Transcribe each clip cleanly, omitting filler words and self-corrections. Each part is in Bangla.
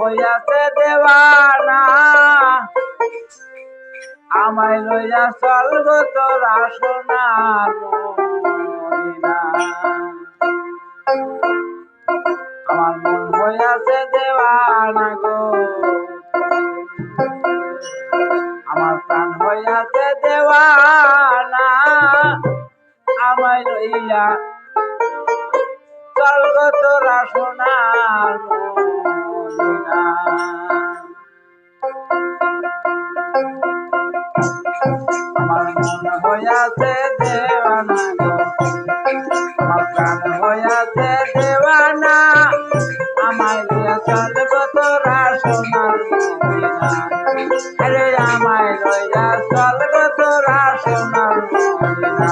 হইয়াছে দেওয়ানা আমায় লইয়া চল গো তোরা সোনার মদিনা আমার মন হইয়াছে দেওয়ানা গো আমার প্রাণ হইয়াছে দেওয়ানা আমায় লইয়া চল গো তোরা সোনার মদিনা আমার মন হইয়াছে দেওয়ানা গো আমার প্রাণ হইয়াছে দেওয়ানা আমায় লইয়া চল গো তোরা সোনার মদিনা আরে আমায় লইয়া চল গো তোরা সোনার মদিনা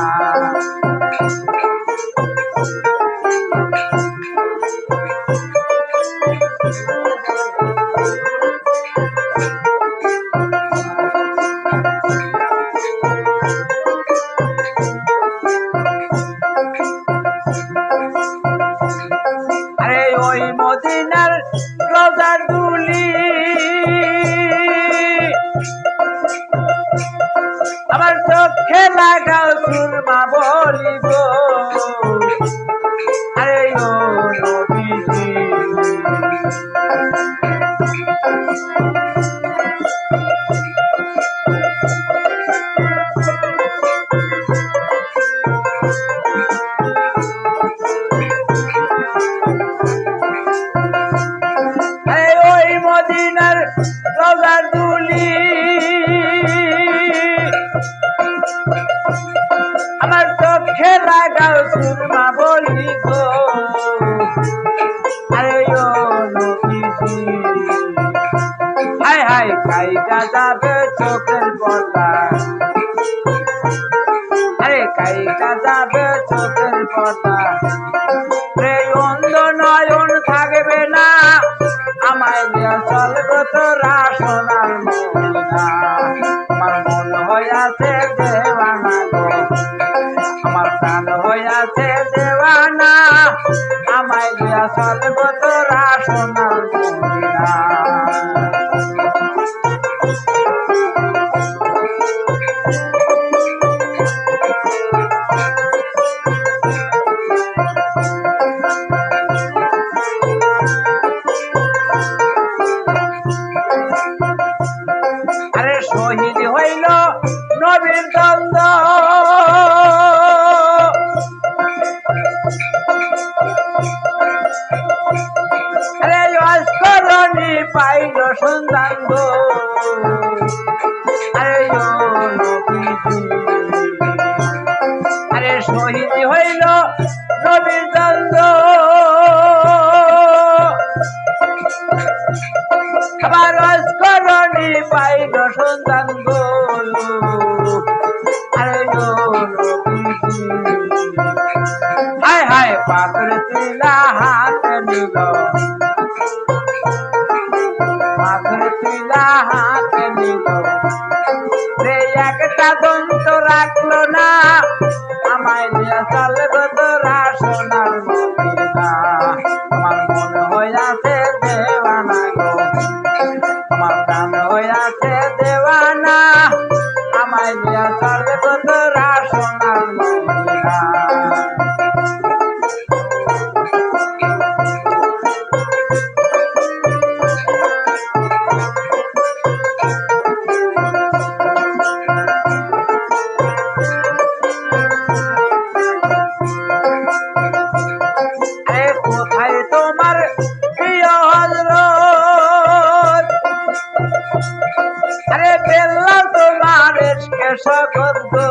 আরে ওই মদিনার রোজার দুলি আমার চোখে লাগাও সুরমা বলিব আরে ও নবীজি ওই মদিনার রোজার দুলি আমার চোখে লাগাও সুরমা বলি গো আরে ও নবীজি হায় হায় কাইটা যাবে চোখের পর্দা আরে কাইটা যাবে চোখের পর্দা রে অন্ধ নয়ন থাকবে না আমায় দিয়া চল গো তোরা সোনার মদিনা আমার মন হইয়াছে দেওয়ানা গো আমার প্রাণ হইয়াছে দেওয়ানা আমায় দিয়া চল গো তোরা সোনার মদিনা আরে শহীদ হইল নবীর দ্বন্দ্ব আরে অস্করণী পাইল সন্ধান গো আরে ও নবীজি আরে শহীদ হইল নবীর দ্বন্দ্ব আবার অস্করণী পাইল সন্ধান গো আরে ও নবীজি হায় হায় পাথর তুলা হাতে নিল পাথর তুলা হাতে নিল রে একটা দন্ত রাখলো না আমায় দিয়া চল গো তোরা সোনার মদিনা আমার মন হইয়াছে দেওয়ানা গো আমার প্রাণ হইয়াছে দেওয়ানা আমায় দিয়া চল গো তোরা সোনার মদিনা আরে কোথায় তোমার প্রিয় হযরত আরে বেল্লা তোমার এসকে শকত গো